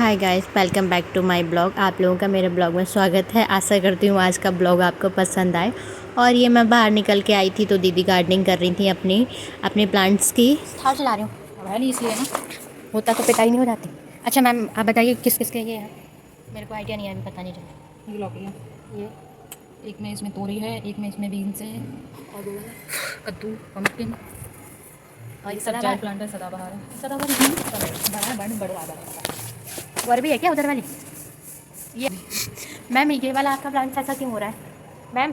Hi guys, welcome back to my blog. आप लोगों का मेरे ब्लॉग में स्वागत है। आशा करती हूँ आज का ब्लॉग आपको पसंद आए। और ये मैं बाहर निकल के आई थी तो दीदी गार्डनिंग कर रही थी अपने प्लांट्स की। थार चला रही हूँ है नहीं, इसलिए ना होता तो पिटाई नहीं हो जाती। अच्छा मैम, आप बताइए किस किस के ये है? मेरे को आइडिया नहीं है, अभी पता नहीं चला। ये लौकी है, ये एक में इसमें तोरी है, एक में इसमें बीन्स है, और वो है कद्दू, पम्पकिन। और ये ये सब जायद प्लांट है, सदाबहार है। सदाबहार बड़ा है। और भी है क्या उधर वाली? ये मैम, ये वाला आपका प्लांट ऐसा क्यों हो रहा है? मैम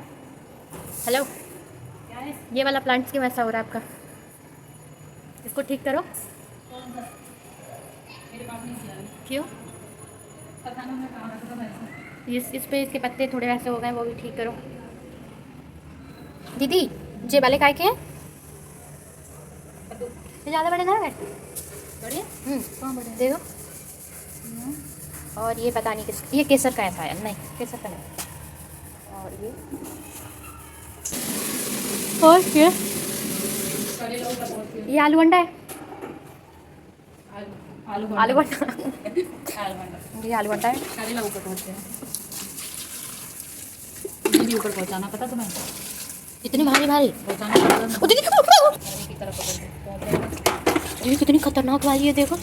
हेलो, क्या है? ये वाला प्लांट्स क्यों ऐसा हो रहा है आपका? इसको ठीक करो। मेरे पास नहीं किया है। क्यों? पता नहीं मैं कहाँ रखा था वैसे। इस पे इसके पत्ते थोड़े वैसे हो गए, वो भी ठीक करो। दीदी, ये वाले काय के हैं? कद्दू ये ज़्यादा बड़े ना है? बड़े कहाँ बड़े? देखो। और ये पता नहीं किस, ये केसर का है शायद। नहीं, केसर का नहीं। और ये करेला ऊपर पहुँच गए। ये आलू अंडा है। आलू आलू अंडा आलू भंडा। ये आलू अंडा है। करेला ऊपर पहुँच गया। ये भी ऊपर पहुँचाना पता तुम्हें? इतनी भारी भारी। पहुँचाना पड़ता है। ओ दीदी, पानी की तरफ पकड़ के ये कितनी खतरनाक वाली है, देखो।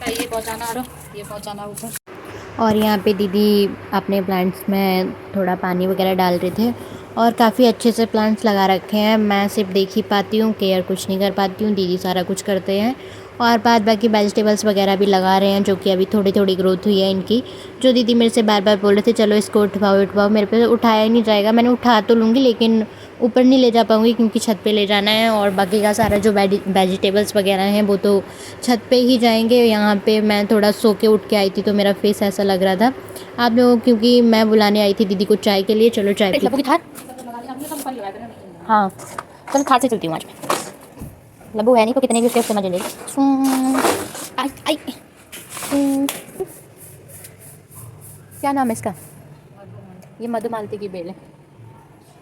ये पहुँचाना आ रहा, ये पहुँचाना ऊपर। और यहाँ पे दीदी अपने प्लांट्स में थोड़ा पानी वगैरह डाल रहे थे और काफ़ी अच्छे से प्लांट्स लगा रखे हैं। मैं सिर्फ देख ही पाती हूँ, केयर कुछ नहीं कर पाती हूँ। दीदी सारा कुछ करते हैं और बाद बाकी वेजिटेबल्स वगैरह भी लगा रहे हैं, जो कि अभी थोड़ी थोड़ी ग्रोथ हुई है इनकी। जो दीदी मेरे से बार बार बोल रहे थे चलो इसको उठवाओ, मेरे पे उठाया ही नहीं जाएगा। मैंने उठा तो लूँगी लेकिन ऊपर नहीं ले जा पाऊँगी क्योंकि छत पे ले जाना है, और बाकी का सारा जो वेजिटेबल्स वगैरह हैं वो तो छत पे ही जाएंगे। यहाँ पे मैं थोड़ा सो के उठ के आई थी तो मेरा फेस ऐसा लग रहा था आप लोगों, क्योंकि मैं बुलाने आई थी दीदी को चाय के लिए। चलो चाय पी। हाँ चल, खाट से चलती हूँ आज मैं। लब्बू है नहीं तो कितने भी उसके समझ लेगी। आई आई। क्या नाम है इसका? ये मधुमालती की बेल है।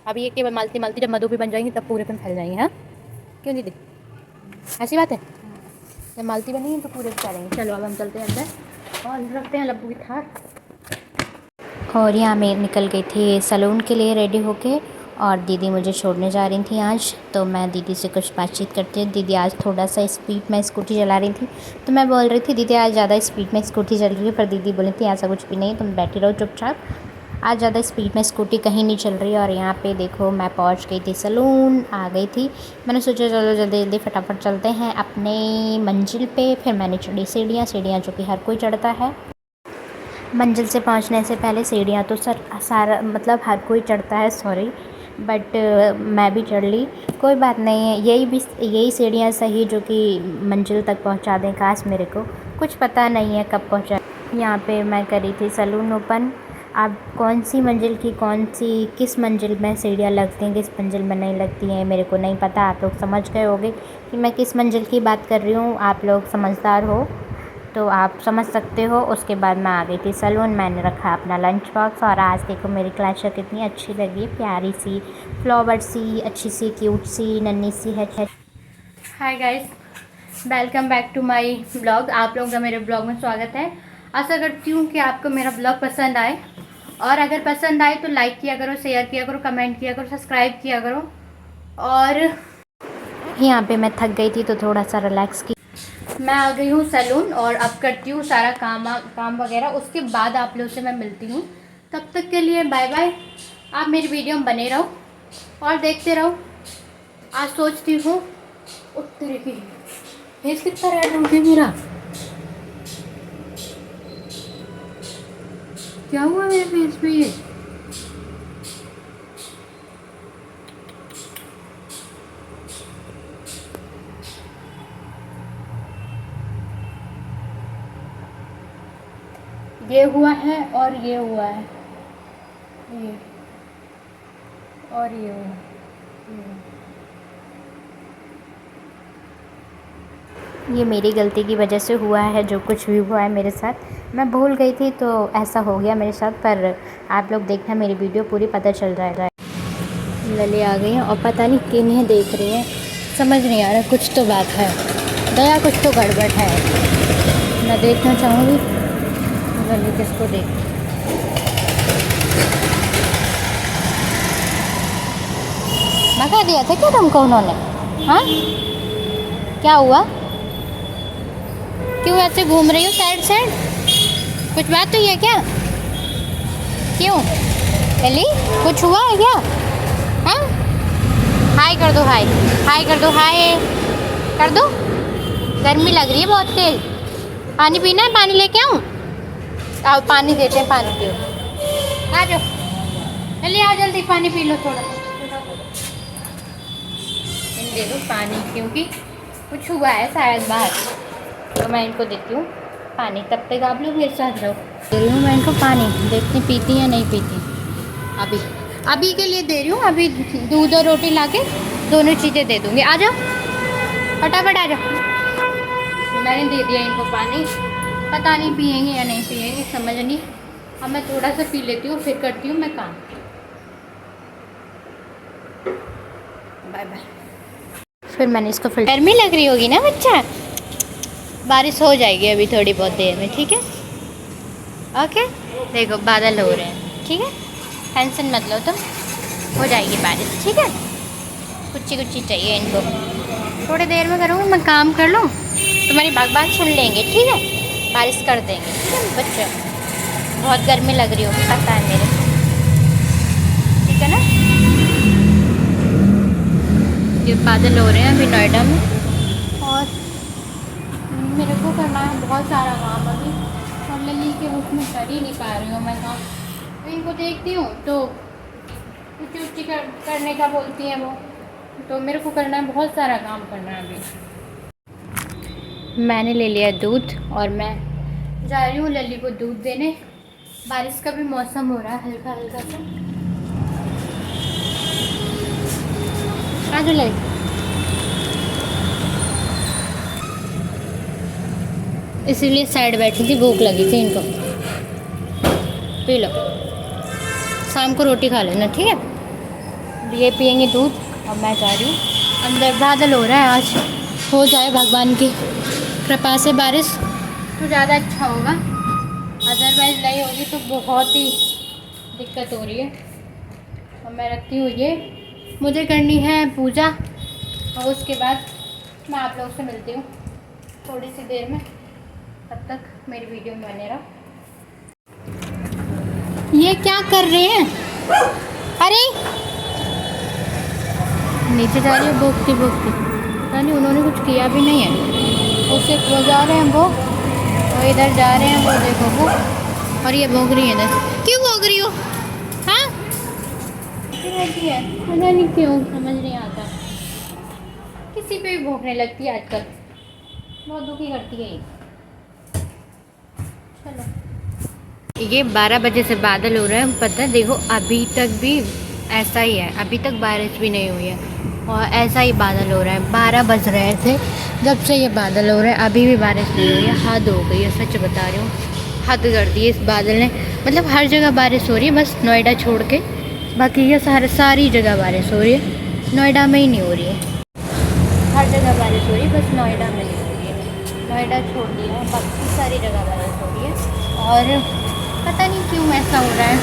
अभी ये केवल मालती मालती जब मधु भी बन जाएंगी तब पूरे पे फैल जाएंगे। हाँ क्यों दीदी, ऐसी बात है? जब मालती बनेंगी तो पूरे पे फैलेंगे। चलो अब हम चलते हैं अंदर और रखते हैं लब्बू की थार। और यहाँ मैं निकल गई थी सैलून के लिए रेडी होके, और दीदी मुझे छोड़ने जा रही थी आज। तो मैं दीदी से कुछ बातचीत करती हूँ। दीदी आज थोड़ा सा स्पीड में स्कूटी चला रही थी तो मैं बोल रही थी दीदी आज ज़्यादा स्पीड में स्कूटी चल रही है, पर दीदी बोली थी ऐसा कुछ भी नहीं, तुम बैठी रहो चुपचाप, आज ज़्यादा स्पीड में स्कूटी कहीं नहीं चल रही है। और यहाँ पे देखो मैं पहुँच गई थी सैलून, आ गई थी। मैंने सोचा चलो जल्दी जल्दी फटाफट चलते हैं अपने मंजिल पे। फिर मैंने चढ़ी सीढ़ियाँ जो कि हर कोई चढ़ता है। मंजिल से पहुंचने से पहले सीढ़ियाँ तो सारा मतलब हर कोई चढ़ता है, सॉरी, बट मैं भी चढ़ ली। कोई बात नहीं है, यही सीढ़ियाँ सही जो कि मंजिल तक पहुंचा दें। काश मेरे को कुछ पता नहीं है कब पहुंचा। यहाँ पे मैं करी थी सैलून ओपन। अब कौन सी मंजिल की किस मंजिल में सीढ़ियाँ लगती हैं, किस मंजिल में नहीं लगती हैं, मेरे को नहीं पता। आप लोग समझ गए होंगे कि मैं किस मंजिल की बात कर रही हूँ। आप लोग समझदार हो तो आप समझ सकते हो। उसके बाद मैं आ गई थी सैलून। मैंने रखा अपना लंच बॉक्स, और आज देखो मेरी क्लचर कितनी अच्छी लगी, प्यारी सी, फ्लावर सी, अच्छी सी, क्यूट सी, नन्ही सी है। Hi guys, welcome back to my blog. आप लोगों का मेरे ब्लॉग में स्वागत है। आशा करती हूँ कि आपको मेरा ब्लॉग पसंद आए, और अगर पसंद आए तो लाइक किया करो, शेयर किया करो, कमेंट किया करो, सब्सक्राइब किया करो। और यहाँ पे मैं थक गई थी तो थोड़ा सा रिलैक्स की। मैं आ गई हूँ सैलून और अब करती हूँ सारा काम वगैरह। उसके बाद आप लोगों से मैं मिलती हूँ। तब तक के लिए बाय बाय। आप मेरी वीडियो में बने रहो और देखते रहो। आज सोचती हूँ उत्तरे की फेस कितना रेड हो गया मेरा। क्या हुआ मेरे फेस पे? ये हुआ है और ये हुआ है, ये और ये हुआ ये मेरी गलती की वजह से हुआ है। जो कुछ भी हुआ है मेरे साथ, मैं भूल गई थी तो ऐसा हो गया मेरे साथ। पर आप लोग देखना मेरी वीडियो पूरी, पता चल जाएगा। लले आ गई हैं और पता नहीं किन्हें देख रही हैं, समझ नहीं आ रहा। कुछ तो बात है दया, कुछ तो गड़बड़ है। मैं देखना चाहूँगी लल्ली किसको देख। भगा दिया था क्या तुमको उन्होंने? हाँ, क्या हुआ? क्यों ऐसे घूम रही हो साइड साइड? कुछ बात हुई है क्या? क्यों लल्ली, कुछ हुआ है क्या? हाँ, हाय कर दो, हाय हाय कर दो, हाय कर दो। गर्मी लग रही है बहुत तेज। पानी पीना है? पानी लेके आऊँ? आओ पानी देते हैं, पानी पियो। आ जाओ लल्ली, आओ जल्दी पानी पी लो थोड़ा। दे दो पानी, क्योंकि कुछ हुआ है शायद बाहर, तो मैं इनको देती हूँ पानी। तब तक आप लोग मेरे साथ रहो। दे रही हूँ मैं इनको पानी, देखती पीती या नहीं पीती। अभी अभी के लिए दे रही हूँ, अभी दूध और रोटी लाके दोनों चीज़ें दे दूँगी। आ जाओ फटाफट आ जाओ। मैंने दे दिया इनको पानी, पता नहीं पियेंगे या नहीं पियेंगे, समझ नहीं। अब मैं थोड़ा सा पी लेती हूँ, फिर करती हूँ मैं काम। Bye bye. फिर मैंने इसको फिल्टर। गर्मी लग रही होगी ना बच्चा? बारिश हो जाएगी अभी थोड़ी बहुत देर में, ठीक है? ओके, देखो बादल हो रहे हैं, ठीक है? टेंशन मत लो तुम, हो जाएगी बारिश, ठीक है? कुछ चाहिए इनको, थोड़ी देर में करूँगी मैं, काम कर लूँ, तुम्हारी बात सुन लेंगे, ठीक है? बारिश कर देंगे, ठीक है बच्चे? बहुत गर्मी लग रही होगी, पता है मेरे, ठीक है ना? ये बादल हो रहे हैं अभी नोएडा में, और मेरे को करना है बहुत सारा काम अभी, और लल्ली के उसमें कर ही नहीं पा रही हूँ मैं काम। तो इनको देखती हूँ तो कुछ करने का बोलती हैं वो, तो मेरे को करना है बहुत सारा काम करना है अभी। मैंने ले लिया दूध और मैं जा रही हूँ लल्ली को दूध देने। बारिश का भी मौसम हो रहा है हल्का हल्का सा। आ जाओ लल्ली, इसीलिए साइड बैठी थी, भूख लगी थी इनको। पी लो, शाम को रोटी खा लेना, ठीक है? ये पियेंगे दूध और मैं जा रही हूँ अंदर। बादल हो रहा है, आज हो जाए भगवान की कृपा से बारिश तो ज़्यादा अच्छा होगा, अदरवाइज़ नहीं होगी तो बहुत ही दिक्कत हो रही है। और मैं रखती हूँ ये, मुझे करनी है पूजा, और उसके बाद मैं आप लोगों से मिलती हूँ थोड़ी सी देर में। तब तक मेरी वीडियो में बने रहो। ये क्या कर रहे हैं? अरे नीचे जा रही है भोगती भोगती, पता नहीं उन्होंने कुछ किया भी नहीं है। उससे वो जा रहे हैं, वो इधर जा रहे हैं, वो देखो वो, और ये भोग रही है इधर। क्यों भोग रही हो? हाँ रहती है, पता नहीं क्यों, समझ नहीं आता। किसी पे भी भोगने लगती है आजकल, बहुत दुखी करती है ये। चलो, ये 12 बजे से बादल हो रहा है, पता है? देखो अभी तक भी ऐसा ही है, अभी तक बारिश भी नहीं हुई है, और ऐसा ही बादल हो रहा है। 12 बज रहे थे जब से ये बादल हो रहा है, अभी भी बारिश नहीं हुई है। हद हो गई है, सच बता रही हूँ, हद कर दी है इस बादल ने। मतलब हर जगह बारिश हो रही है, बस नोएडा छोड़ के, बाकी ये सारी जगह बारिश हो रही है, नोएडा में ही नहीं हो रही है। हर जगह बारिश हो रही है, बस नोएडा में नहीं हो रही है। नोएडा छोड़ दिया है, बाकी सारी जगह बारिश हो रही है। और पता नहीं क्यों ऐसा हो रहा है,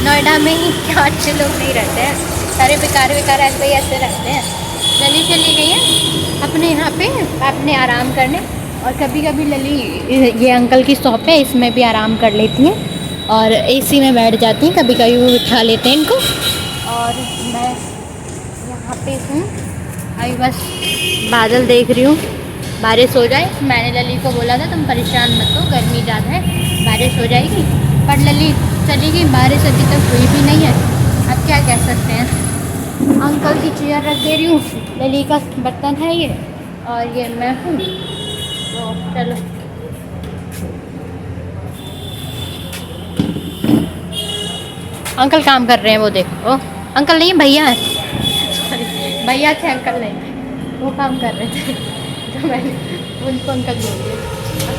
नोएडा में ही क्या अच्छे लोग नहीं रहते हैं, सारे बेकार ऐसे ही ऐसे रहते हैं। लली चली गई है अपने यहाँ पे अपने आराम करने, और कभी कभी लली ये अंकल की शॉप है, इसमें भी आराम कर लेती हैं, और एसी में बैठ जाती हैं, कभी कभी वो उठा लेते हैं इनको। और मैं यहाँ पे हूँ अभी, बस बादल देख रही हूँ, बारिश हो जाए। मैंने लली को बोला था तुम परेशान मत हो, गर्मी ज़्यादा है, बारिश हो जाएगी, पर लली चली गई, बारिश अभी तक हुई भी नहीं है। अब क्या कह सकते हैं। अंकल की चेयर रख दे रही हूँ, लली का बर्तन है ये, और ये मैं हूँ, तो चलो। अंकल काम कर रहे हैं, वो देखो। अंकल नहीं, भैया है, सॉरी भैया थे, अंकल नहीं, वो काम कर रहे थे, तो मैंने उनको अंकल बोल दिया।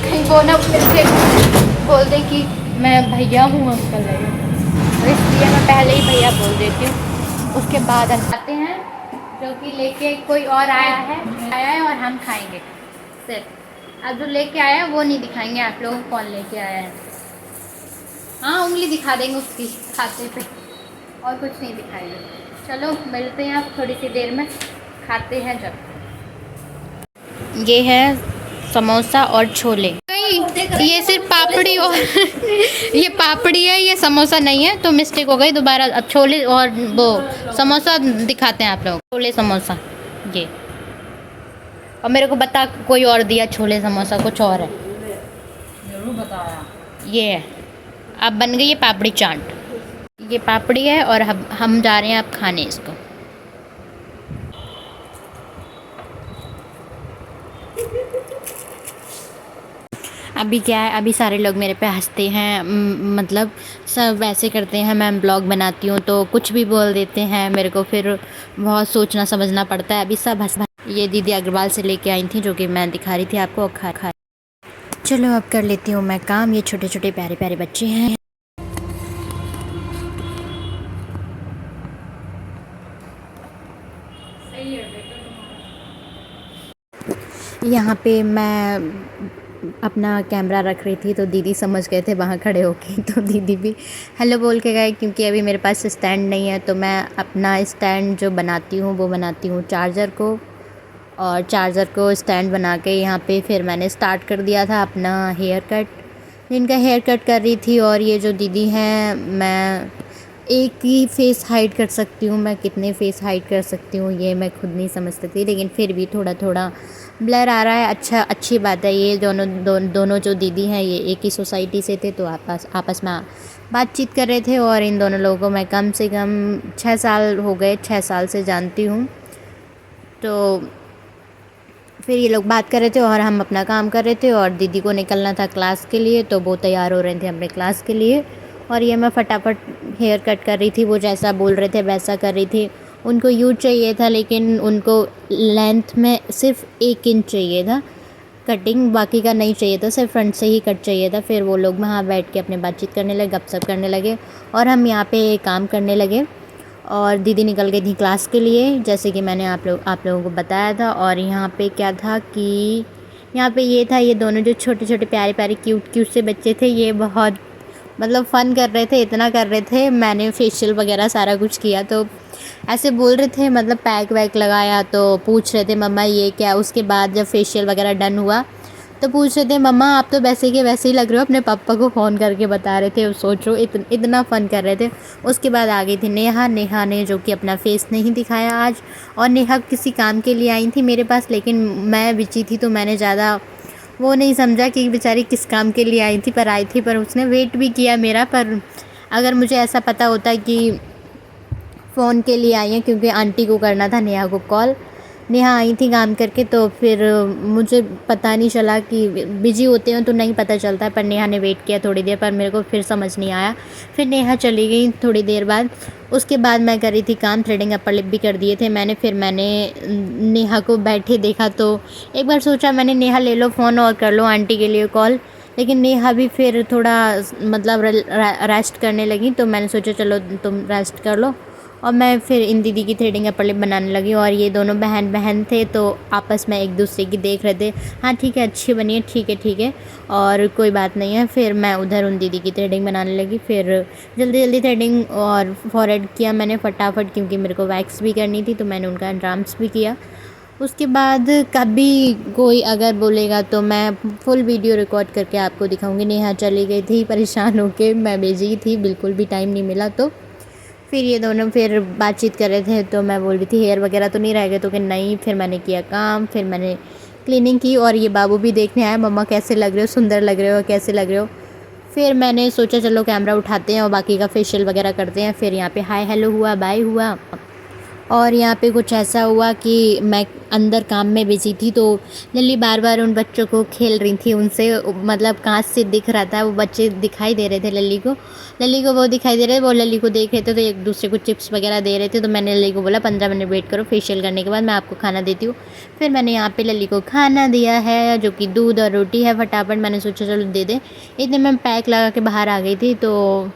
कहीं वो ना फिर से बोल दे कि मैं भैया हूँ, अंकल नहीं, तो इसलिए मैं पहले ही भैया बोल देती हूँ। उसके बाद आते हैं, जो कि लेके कोई और आया है और हम खाएंगे सिर्फ। अब जो लेके आया वो नहीं दिखाएंगे आप लोगों को कौन लेके आया है। हाँ उंगली दिखा देंगे उसकी खाते पे, और कुछ नहीं दिखाएंगे। चलो मिलते हैं आप थोड़ी सी देर में, खाते हैं जब। ये है समोसा और छोले। ये सिर्फ पापड़ी और ये पापड़ी है, ये समोसा नहीं है, तो मिस्टेक हो गई दोबारा। अब छोले और वो समोसा दिखाते हैं आप लोग। छोले समोसा ये, और मेरे को बता कोई और दिया छोले समोसा, कुछ और है। जरूर बताया। ये है, अब बन गई है पापड़ी चाट। ये पापड़ी है और हम जा रहे हैं अब खाने इसको। अभी क्या है, अभी सारे लोग मेरे पे हंसते हैं, मतलब सब वैसे करते हैं। मैं ब्लॉग बनाती हूँ तो कुछ भी बोल देते हैं मेरे को, फिर बहुत सोचना समझना पड़ता है। अभी सब हंस, ये दीदी अग्रवाल से लेके आई थी जो कि मैं दिखा रही थी आपको, खा। चलो अब कर लेती हूँ मैं काम। ये छोटे छोटे प्यारे प्यारे बच्चे हैं। यहाँ पे मैं अपना कैमरा रख रही थी तो दीदी समझ गए थे वहाँ खड़े होके, तो दीदी भी हेलो बोल के गए। क्योंकि अभी मेरे पास स्टैंड नहीं है, तो मैं अपना स्टैंड जो बनाती हूँ वो बनाती हूँ चार्जर को, और चार्जर को स्टैंड बना के यहाँ पे फिर मैंने स्टार्ट कर दिया था अपना हेयर कट। जिनका हेयर कट कर रही थी, और ये जो दीदी हैं, मैं एक ही फेस हाइड कर सकती हूँ, मैं कितने फेस हाइड कर सकती हूँ ये मैं खुद नहीं समझ सकती, लेकिन फिर भी थोड़ा थोड़ा ब्लर आ रहा है। अच्छा, अच्छी बात है। ये दोनों जो दीदी हैं ये एक ही सोसाइटी से थे, तो आपस में बातचीत कर रहे थे, और इन दोनों लोगों को मैं कम से कम 6 साल हो गए, 6 साल से जानती हूँ। तो फिर ये लोग बात कर रहे थे और हम अपना काम कर रहे थे, और दीदी को निकलना था क्लास के लिए, तो वो तैयार हो रहे थे अपने क्लास के लिए, और ये मैं फटाफट हेयर कट कर रही थी। वो जैसा बोल रहे थे वैसा कर रही थी। उनको यूँ चाहिए था, लेकिन उनको लेंथ में सिर्फ 1 इंच चाहिए था कटिंग, बाकी का नहीं चाहिए था, सिर्फ फ्रंट से ही कट चाहिए था। फिर वो लोग वहाँ बैठ के अपने बातचीत करने लगे, गपशप करने लगे, और हम यहाँ पे काम करने लगे। और दीदी निकल गई थी क्लास के लिए, जैसे कि मैंने आप लोगों को बताया था। और यहाँ पे क्या था कि यहाँ पे ये था, ये दोनों जो छोटे छोटे प्यारे प्यारे क्यूट से बच्चे थे, ये बहुत मतलब फ़न कर रहे थे, इतना कर रहे थे। मैंने फेशियल वगैरह सारा कुछ किया, तो ऐसे बोल रहे थे, मतलब पैक वैक लगाया, तो पूछ रहे थे मम्मा ये क्या। उसके बाद जब फेशियल वगैरह डन हुआ तो पूछ रहे थे मम्मा आप तो वैसे के वैसे ही लग रहे हो, अपने पापा को फ़ोन करके बता रहे थे। सोचो इतना फ़न कर रहे थे। उसके बाद आ गई थी नेहा ने जो कि अपना फेस नहीं दिखाया आज, और नेहा किसी काम के लिए आई थी मेरे पास, लेकिन मैं बिजी थी तो मैंने ज़्यादा वो नहीं समझा कि बेचारी किस काम के लिए आई थी, पर आई थी। पर उसने वेट भी किया मेरा, पर अगर मुझे ऐसा पता होता कि फ़ोन के लिए आई है, क्योंकि आंटी को करना था नेहा को कॉल, नेहा आई थी काम करके, तो फिर मुझे पता नहीं चला कि बिजी होते हैं तो नहीं पता चलता है। पर नेहा ने वेट किया थोड़ी देर, पर मेरे को फिर समझ नहीं आया। फिर नेहा चली गई थोड़ी देर बाद। उसके बाद मैं कर रही थी काम, थ्रेडिंग अपर लिप भी कर दिए थे मैंने। फिर मैंने नेहा को बैठे देखा, तो एक बार सोचा मैंने नेहा ले लो फ़ोन और कर लो आंटी के लिए कॉल, लेकिन नेहा भी फिर थोड़ा मतलब रेस्ट करने लगी, तो मैंने सोचा चलो तुम रेस्ट कर लो, और मैं फिर इन दीदी की थ्रेडिंग अपर लिप बनाने लगी। और ये दोनों बहन थे, तो आपस में एक दूसरे की देख रहे थे, हाँ ठीक है अच्छी बनी है, ठीक है और कोई बात नहीं है। फिर मैं उधर उन दीदी की थ्रेडिंग बनाने लगी। फिर जल्दी थ्रेडिंग और फॉरहेड किया मैंने फटाफट, क्योंकि मेरे को वैक्स भी करनी थी, तो मैंने उनका ड्राम्स भी किया। उसके बाद कभी कोई अगर बोलेगा तो मैं फुल वीडियो रिकॉर्ड करके आपको दिखाऊंगी। नेहा चली गई थी परेशान होके, मैं बिजी थी, बिल्कुल भी टाइम नहीं मिला। तो फिर ये दोनों फिर बातचीत कर रहे थे, तो मैं बोल रही थी हेयर वगैरह तो नहीं रह गए, तो कि नहीं। फिर मैंने किया काम, फिर मैंने क्लीनिंग की, और ये बाबू भी देखने आया मम्मा कैसे लग रहे हो, सुंदर लग रहे हो, कैसे लग रहे हो। फिर मैंने सोचा चलो कैमरा उठाते हैं और बाकी का फेशियल वगैरह करते हैं। फिर यहाँ पे हाय हेलो हुआ, बाय हुआ, और यहाँ पे कुछ ऐसा हुआ कि मैं अंदर काम में बिजी थी, तो लल्ली बार बार उन बच्चों को खेल रही थी उनसे, मतलब कांच से दिख रहा था, वो बच्चे दिखाई दे रहे थे लल्ली को वो दिखाई दे रहे थे, वो लल्ली को देख रहे थे, तो एक दूसरे को चिप्स वगैरह दे रहे थे। तो मैंने लल्ली को बोला 15 मिनट वेट करो, फेशियल करने के बाद मैं आपको खाना देती हूँ। फिर मैंने यहाँ पे लल्ली को खाना दिया है, जो कि दूध और रोटी है। फटाफट मैंने सोचा चलो दे दे। इतने मैं पैक लगा के बाहर आ गई थी, तो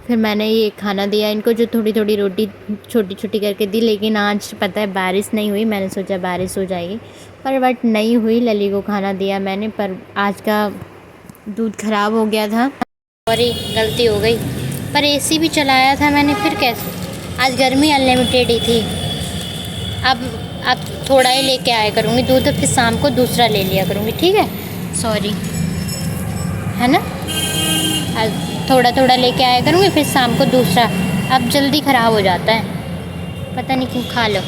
फिर मैंने ये खाना दिया इनको, जो थोड़ी थोड़ी रोटी छोटी छोटी करके दी। लेकिन आज पता है बारिश नहीं हुई, मैंने सोचा बारिश हो जाएगी पर बट नहीं हुई। लली को खाना दिया मैंने, पर आज का दूध ख़राब हो गया था। सॉरी, गलती हो गई। पर एसी भी चलाया था मैंने, फिर कैसे? आज गर्मी अनलिमिटेड ही थी। अब थोड़ा ही लेके आया करूँगी दूध, फिर शाम को दूसरा ले लिया करूँगी, ठीक है? सॉरी, है ना? आज थोड़ा थोड़ा लेके आया करूँगी, फिर शाम को दूसरा। अब जल्दी ख़राब हो जाता है, पता नहीं क्यों। खा लो।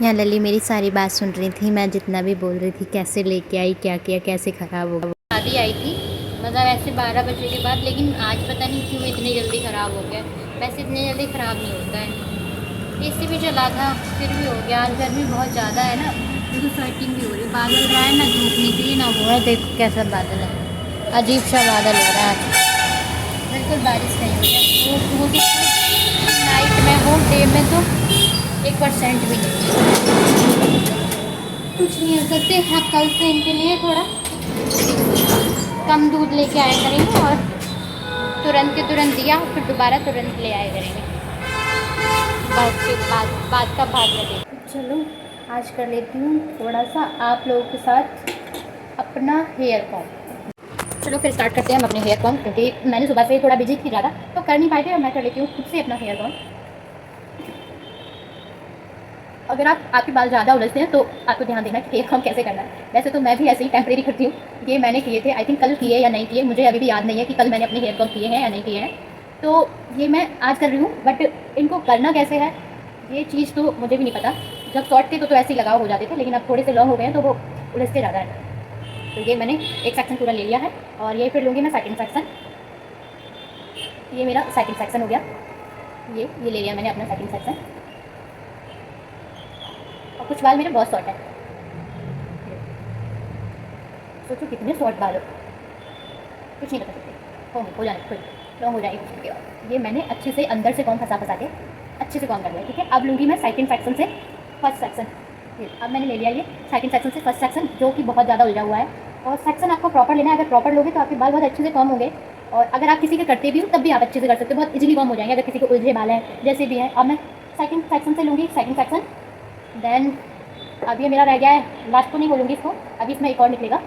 यहाँ लली मेरी सारी बात सुन रही थी, मैं जितना भी बोल रही थी, कैसे लेके आई, क्या किया, कैसे ख़राब हो गया। शादी आई थी मतलब ऐसे 12 बजे के बाद, लेकिन आज पता नहीं क्यों इतनी जल्दी ख़राब हो गया। वैसे इतनी जल्दी ख़राब नहीं होता है। एसी भी चला था फिर भी हो गया। आज गर्मी बहुत ज़्यादा है ना, बिल्कुल स्वेटिंग भी हो रही है। बादल रहा है ना, धूप निकली ना, हो रहा है। देखो कैसा बादल है, अजीब सा बादल हो रहा है। बिल्कुल बारिश नहीं हो रही है। वो नाइट में हो, डे में तो 1% भी नहीं। कुछ नहीं हो सकते। हाँ, कल से इनके लिए थोड़ा कम दूध लेके आया करेंगे और तुरंत के तुरंत दिया, फिर दोबारा तुरंत ले आया करेंगे। बात का भाग लगे। चलो आज कर लेती हूँ थोड़ा सा आप लोगों के साथ अपना हेयर कॉम। चलो फिर स्टार्ट करते हैं हम अपने हेयर कॉम, क्योंकि मैंने सुबह से थोड़ा बिजी थी ज़्यादा, तो कर नहीं पाए थे। और मैं कर लेती हूँ खुद से अपना हेयर कॉम। अगर आपके बाल ज़्यादा उलझते हैं तो आपको ध्यान देना कि हेयर कॉम कैसे करना है। वैसे तो मैं भी ऐसे ही टेम्परेरी करती हूँ। ये मैंने किए थे, आई थिंक कल किए या नहीं किए, मुझे अभी भी याद नहीं है कि कल मैंने अपने हेयर कॉम किए हैं या नहीं किए हैं। तो ये मैं आज कर रही हूँ, बट इनको करना कैसे है ये चीज़ तो मुझे भी नहीं पता। जब शॉर्ट थे तो ऐसे ही लगाव हो जाते थे, लेकिन अब थोड़े से लॉन्ग हो गए हैं तो वो उलझते ज़्यादा है। तो ये मैंने एक सेक्शन पूरा ले लिया है और ये फिर लूँगी मैं सेकंड सेक्शन। ये मेरा सेकंड सेक्शन हो गया। ये ले लिया मैंने अपना सेकंड सेक्शन। और कुछ बाल मेरे बहुत शॉर्ट है, सोचो कितने शॉर्ट बाल हो, कुछ नहीं बता सकते। हो जाने खुद लॉन्ग हो जाएगी। ये मैंने अच्छे से अंदर से कॉम फंसा के अच्छे से कॉम कर लिया, ठीक है? अब लूँगी मैं सेकंड सेक्शन से फर्स्ट सेक्शन। अब मैंने ले लिया ये सेकंड सेक्शन से फर्स्ट सेक्शन, जो कि बहुत ज़्यादा उलझा हुआ है। और सेक्शन आपको प्रॉपर लेना है। अगर प्रॉपर लोगे तो आपके बाल बहुत अच्छे से कॉम होंगे। और अगर आप किसी के करते भी हो तब भी आप अच्छे से कर सकते हो, बहुत इजीली कॉम हो जाएंगे अगर किसी को उलझे बाल हैं जैसे भी हैं। अब मैं सेकंड सेक्शन से लूँगी सेकंड सेक्शन। देन अब ये मेरा रह गया है, लास्ट तो नहीं बोलूँगी इसको, अभी इसमें एक और निकलेगा,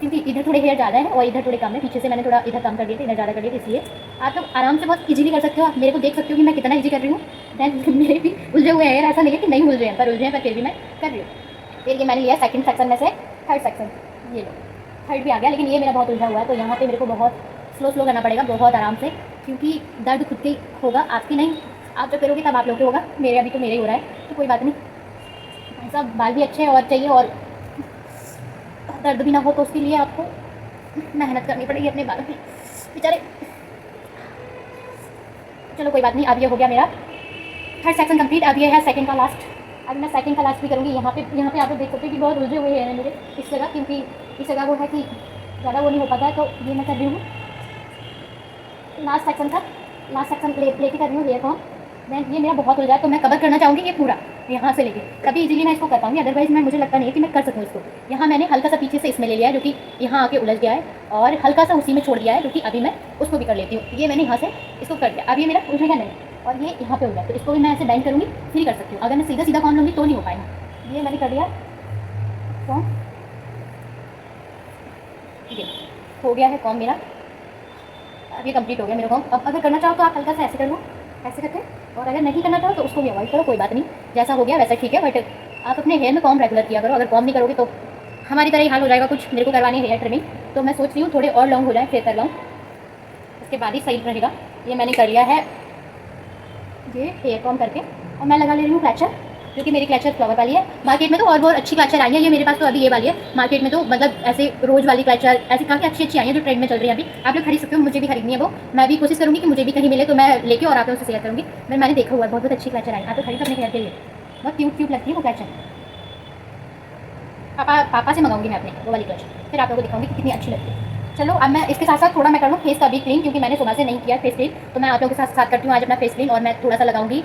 क्योंकि इधर थोड़े हेयर ज़्यादा है और इधर थोड़े कम है। पीछे से मैंने थोड़ा इधर कम कर दिया था, इधर ज़्यादा कर दिया था, इसलिए आप लोग आराम से बहुत इजीली कर सकते हो। आप मेरे को देख सकते हो कि मैं कितना इजी कर रही हूँ। दैन मेरे भी उलझे हुए हेयर, ऐसा नहीं है कि नहीं उलझे हैं, पर उलझे हैं, पर फिर भी मैं कर रही हूँ। फिर ये मैंने लिया सेकंड सेक्शन में से थर्ड सेक्शन। ये लो, थर्ड भी आ गया, लेकिन ये मेरा बहुत उलझा हुआ है, तो यहाँ पर मेरे को बहुत स्लो करना पड़ेगा, बहुत आराम से, क्योंकि दर्द खुद के होगा, आपकी नहीं। आप जब करोगे तब आप लोग को होगा, मेरे अभी तो मेरे ही हो रहा है, तो कोई बात नहीं। सब बाल भी अच्छे और चाहिए और दर्द भी ना हो, तो उसके लिए आपको मेहनत करनी पड़ेगी अपने बालों पे बेचारे। चलो कोई बात नहीं। अब ये हो गया मेरा थर्ड सेक्शन कंप्लीट। अब ये है सेकंड का लास्ट। अब मैं सेकंड का लास्ट भी करूँगी। यहाँ पे आप लोग देख सकते हो कि बहुत उलझे हुए हैं मेरे इस जगह, क्योंकि इस जगह वो है कि ज़्यादा वो नहीं हो पाता है, तो ये मैं कर रही हूँ लास्ट सेक्शन था। लास्ट सेक्शन लेके कर रही हूँ हेयर कॉम। देन ये मेरा बहुत उलझा है, तो मैं कवर करना चाहूँगी ये पूरा यहाँ से लेके, तभी इजीली मैं इसको कर पाऊँगी। अदरवाइज मैं मुझे लगता नहीं है कि मैं कर सकूँ इसको। यहाँ मैंने हल्का सा पीछे से इसमें ले लिया है, जो कि यहाँ आके उलझ गया है, और हल्का सा उसी में छोड़ दिया है, जो कि अभी मैं उसको भी कर लेती हूँ। ये मैंने यहाँ से इसको कर दिया। अब ये मेरा उलझेगा नहीं, और ये यहाँ पे उलझा, तो इसको भी मैं ऐसे बैंड करूँगी, फिर कर सकती हूँ। अगर मैं सीधा सीधा कॉम लूँगी तो नहीं हो पाएगा। ये मैंने कर दिया कॉम, ठीक है, हो गया है कॉम मेरा। अब ये कंप्लीट हो गया मेरा कॉम। अब अगर करना चाहो तो आप हल्का सा ऐसे कर लो, ऐसे करके, और अगर नहीं करना चाहो तो उसको भी अवॉइड करो, कोई बात नहीं, जैसा हो गया वैसा ठीक है। बट आप अपने हेयर में कॉम रेगुलर किया करो। अगर कॉम नहीं करोगे तो हमारी तरह ही हाल हो जाएगा कुछ। मेरे को करवानी है हेयर ट्रिमिंग, तो मैं सोच रही हूँ थोड़े और लॉन्ग हो जाए फिर कर लूँ, उसके बाद ही सही रहेगा। ये मैंने कर लिया है ये हेयर कॉम करके, और मैं लगा ले रही हूँ क्लचर, जो कि मेरी क्लचर फ्लावर वाली है। मार्केट में तो और बहुत अच्छी क्लचर आई है, ये मेरे पास तो अभी ये वाली है। मार्केट में तो मतलब ऐसे रोज वाली क्लचर ऐसी काफ़ी अच्छी आई है, जो ट्रेंड में चल रही है अभी। आप लोग खरीद सकते हो, मुझे भी खरीदनी है वो। मैं भी कोशिश करूँगी कि मुझे भी कहीं मिले तो मैं लेके और आप लोगों से शेयर करूँगी। मैंने देखा हुआ है बहुत अच्छी क्लचर आई, आप तो खरीद अपने हेयर के लिए, बहुत क्यूट लगती है वो क्लचर। पापा से मंगाऊंगी मैं अपने वो वाली क्लचर, फिर आप लोगों को दिखाऊंगी कि कितनी अच्छी लगती है। चलो अब मैं इसके साथ साथ थोड़ा मैं कर लूँ फेस का भी क्लीन, क्योंकि मैंने सुबह से नहीं किया फेस क्लीन, तो मैं आप लोगों के साथ करती हूँ आज अपना फेस क्लीन। और मैं थोड़ा सा लगाऊंगी,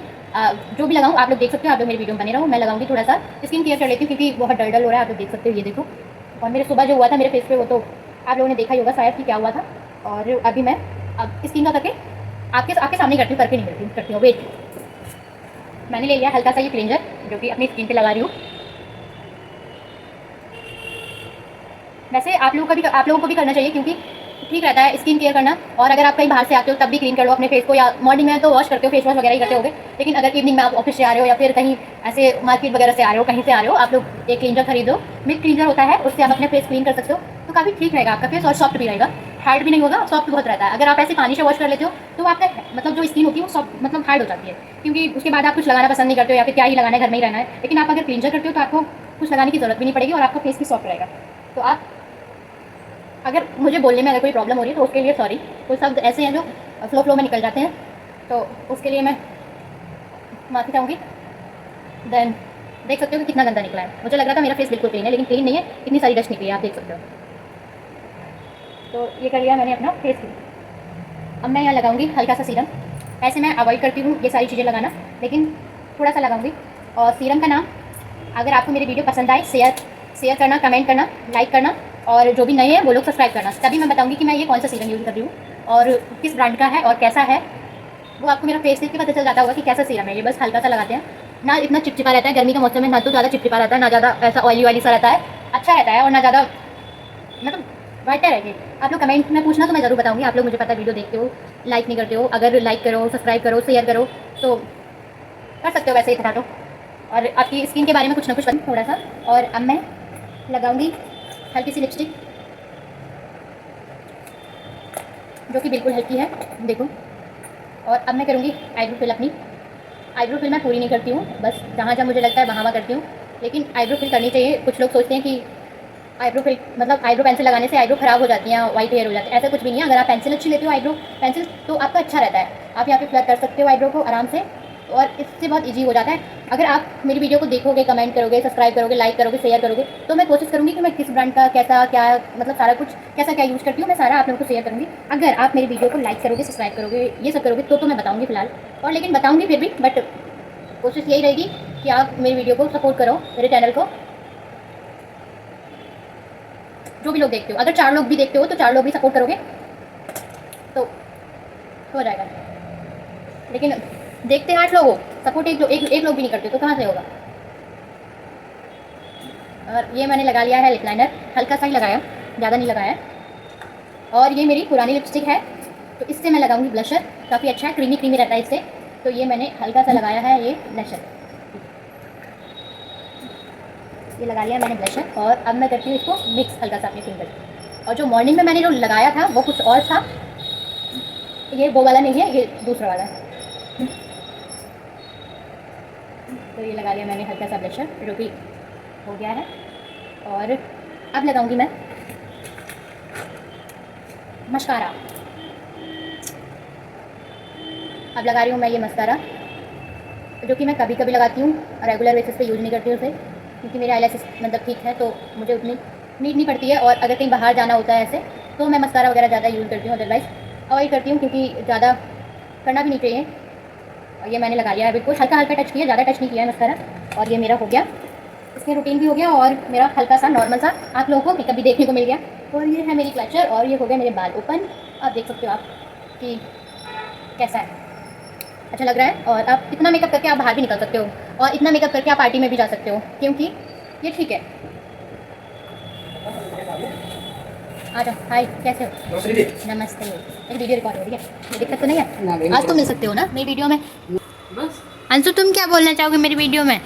जो भी लगाऊँ आप लोग देख सकते हो, आप लोग मेरी वीडियो में बने रहो। मैं लगाऊंगी थोड़ा सा स्किन केयर कर लेती हूँ, क्योंकि बहुत डल हो रहा है, आप लोग देख सकते हो, ये देखो। और मेरे सुबह जो हुआ था मेरे फेस पे, वो तो आप लोगों ने देखा ही होगा शायद कि क्या हुआ था। और अभी मैं अब स्किन का करके आपके आपके सामने करती हूँ, करके नहीं करती हूँ। वेट, मैंने ले लिया हल्का सा ये क्लींजर जो कि अपनी स्किन पे लगा रही हूँ। वैसे आप लोगों को भी करना चाहिए क्योंकि ठीक रहता है स्किन केयर करना। और अगर आप कहीं बाहर से आते हो तब भी क्लीन कर लो अपने फेस को, या मॉर्निंग में तो वॉश करते हो, फेस वॉश वगैरह ही करते होगे, लेकिन अगर इवनिंग में आप ऑफिस से आ रहे हो या फिर कहीं ऐसे मार्केट वगैरह से आ रहे हो, कहीं से आ रहे हो, आप लोग एक क्लींजर खरीदो। मिल्क क्लींजर होता है, उससे आप अपने फेस क्लीन कर सकते हो, तो काफ़ी ठीक रहेगा आपका फेस और सॉफ्ट भी रहेगा, हार्ड भी नहीं होगा, सॉफ्ट बहुत रहता है। अगर आप ऐसे पानी से वॉश कर लेते हो तो आपका मतलब जो स्किन होती है वो सॉफ्ट मतलब हार्ड हो जाती है, क्योंकि उसके बाद आप कुछ लगाना पसंद नहीं करते हो या फिर क्या ही लगाना है, घर में ही रहना है। लेकिन आप अगर क्लींजर करते हो तो आपको कुछ लगाने की जरूरत भी नहीं पड़ेगी और आपका फेस भी सॉफ्ट रहेगा। तो आप अगर मुझे बोलने में अगर कोई प्रॉब्लम हो रही है तो उसके लिए सॉरी, कोई शब्द ऐसे हैं जो फ्लो में निकल जाते हैं, तो उसके लिए मैं माफ़ी चाहूँगी। देन देख सकते हो कि कितना गंदा निकला है। मुझे लग रहा था मेरा फेस बिल्कुल क्लीन है, लेकिन क्लीन नहीं है, इतनी सारी डस्ट निकली है, आप देख सकते हो। तो ये कर लिया मैंने अपना फेस क्लीन। अब मैं यहाँ लगाऊंगी हल्का सा सीरम। ऐसे मैं अवॉइड करती हूँ ये सारी चीज़ें लगाना, लेकिन थोड़ा सा लगाऊंगी। और सीरम का नाम, अगर आपको मेरी वीडियो पसंद आए शेयर करना, कमेंट करना, लाइक करना, और जो भी नए हैं वो लोग सब्सक्राइब करना, तभी मैं बताऊंगी कि मैं ये कौन सा सीरम यूज़ कर रही हूँ और किस ब्रांड का है और कैसा है। वो आपको मेरा फेस देख के पता चल जाता होगा कि कैसा सीरम है। ये बस हल्का सा लगाते हैं ना, इतना चिपचिपा रहता है गर्मी का मौसम में, ना तो ज़्यादा चिपचिपा रहता है, ना ज़्यादा ऐसा ऑयली सा रहता है, अच्छा रहता है, और ना ज़्यादा मतलब बेटर है ये। आप लोग कमेंट में पूछना तो मैं ज़रूर बताऊँगी। आप लोग मुझे पता वीडियो देखते हो, लाइक नहीं करते हो, अगर लाइक करो, सब्सक्राइब करो, शेयर करो तो कर सकते हो वैसे इतना तो। और आपकी स्किन के बारे में कुछ ना कुछ थोड़ा सा। और अब मैं लगाऊंगी हल्की सी लिपस्टिक जो कि बिल्कुल हल्की है, देखो। और अब मैं करूँगी आईब्रो फिल अपनी। आईब्रो फिल मैं पूरी नहीं करती हूँ, बस जहाँ जहाँ मुझे लगता है वहाँ करती हूँ, लेकिन आईब्रो फिल करनी चाहिए। कुछ लोग सोचते हैं कि आईब्रो फिल मतलब आईब्रो पेंसिल लगाने से आईब्रो ख़राब हो जाती हैं, वाइट हेयर हो जाते हैं, ऐसा कुछ भी नहीं है। अगर आप पेंसिल अच्छी लेते हो आईब्रो पेंसिल तो आपका अच्छा रहता है, आप यहाँ पे फ्लर कर सकते हो आईब्रो को आराम से, और इससे बहुत इजी हो जाता है। अगर आप मेरी वीडियो को देखोगे, कमेंट करोगे, सब्सक्राइब करोगे, लाइक करोगे, शेयर करोगे, तो मैं कोशिश करूँगी कि मैं किस ब्रांड का कैसा क्या मतलब सारा कुछ कैसा क्या यूज़ करती हूँ, मैं सारा आप लोगों को शेयर करूँगी। अगर आप मेरी वीडियो को लाइक करोगे, सब्सक्राइब करोगे, ये सब करोगे तो मैं बताऊँगी फिलहाल, और लेकिन बताऊँगी फिर भी, बट कोशिश यही रहेगी कि आप मेरी वीडियो को सपोर्ट करो, मेरे चैनल को। जो भी लोग देखते हो, अगर 4 लोग भी देखते हो तो 4 लोग भी सपोर्ट करोगे तो हो जाएगा। लेकिन देखते हैं 8 लोग हो, सपोर्ट एक लोग भी नहीं करते तो कहाँ से होगा। और ये मैंने लगा लिया है लिप लाइनर, हल्का सा ही लगाया, ज़्यादा नहीं लगाया। और ये मेरी पुरानी लिपस्टिक है, तो इससे मैं लगाऊंगी ब्लशर, काफ़ी अच्छा है, क्रीमी क्रीमी रहता है इससे, तो ये मैंने हल्का सा लगाया है ये ब्लशर, ये लगा लिया मैंने ब्लशर। और अब मैं करती हूँ इसको मिक्स हल्का सा अपने फिंगर। और जो मॉर्निंग में मैंने जो लगाया था वो कुछ और था, ये वो वाला नहीं है, ये दूसरा वाला है। तो ये लगा लिया मैंने हल्का सा ब्लशर जो कि हो गया है। और अब लगाऊंगी मैं मस्कारा। अब लगा रही हूँ मैं ये मस्कारा, जो कि मैं कभी कभी लगाती हूँ, रेगुलर बेसिस पे यूज़ नहीं करती हूँ उसे, क्योंकि मेरे आईलैशेस मतलब ठीक है तो मुझे उतनी नीड नहीं पड़ती है। और अगर कहीं बाहर जाना होता है ऐसे तो मैं मस्कारा वगैरह ज़्यादा यूज़ करती हूँ, अदरवाइज़ अवॉइड करती हूँ, क्योंकि ज़्यादा करना भी नहीं चाहिए। और ये मैंने लगा लिया है, बिल्कुल हल्का हल्का टच किया, ज़्यादा टच नहीं किया है मस्कारा। और ये मेरा हो गया, इसमें रूटीन भी हो गया और मेरा हल्का सा नॉर्मल सा आप लोगों को मेकअप भी देखने को मिल गया। और ये है मेरी क्लचर, और ये हो गया मेरे बाल ओपन। आप देख सकते हो आप कि कैसा है, अच्छा लग रहा है। और आप इतना मेकअप करके आप बाहर भी निकल सकते हो, और इतना मेकअप करके आप पार्टी में भी जा सकते हो, क्योंकि ये ठीक है। आ जाओ, हाय, कैसे हो? नमस्ते। मेरी वीडियो रिकॉर्ड हो रही है, कोई दिक्कत तो नहीं है? आज तो मिल सकते हो ना मेरी वीडियो में। बस अंशु, तुम क्या बोलना चाहोगे मेरी वीडियो में?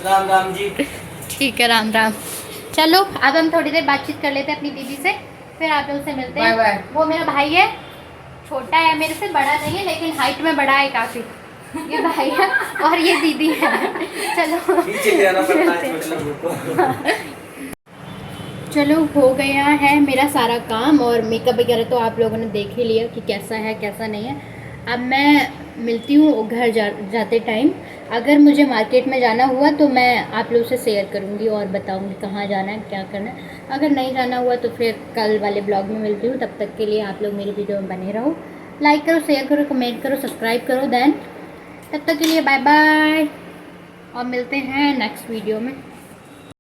राम राम जी। ठीक है, राम राम। चलो अब हम थोड़ी देर बातचीत कर लेते हैं अपनी दीदी से, फिर आप लोग से मिलते हैं। Bye bye. वो मेरा भाई है, छोटा है मेरे से, बड़ा नहीं है लेकिन हाइट में बड़ा है काफ़ी। ये भाई है और ये दीदी है। चलो पीछे ले आना पड़ता है मतलब उनको। चलो, हो गया है मेरा सारा काम, और मेकअप वगैरह तो आप लोगों ने देख ही लिया कि कैसा है कैसा नहीं है। अब मैं मिलती हूँ घर जाते टाइम। अगर मुझे मार्केट में जाना हुआ तो मैं आप लोगों से शेयर करूँगी और बताऊँगी कहाँ जाना है, क्या करना है। अगर नहीं जाना हुआ तो फिर कल वाले ब्लॉग में मिलती हूँ। तब तक के लिए आप लोग मेरी वीडियो में बने रहो, लाइक करो, शेयर करो, कमेंट करो, सब्सक्राइब करो। देन तब तक के लिए बाय बाय, और मिलते हैं नेक्स्ट वीडियो में।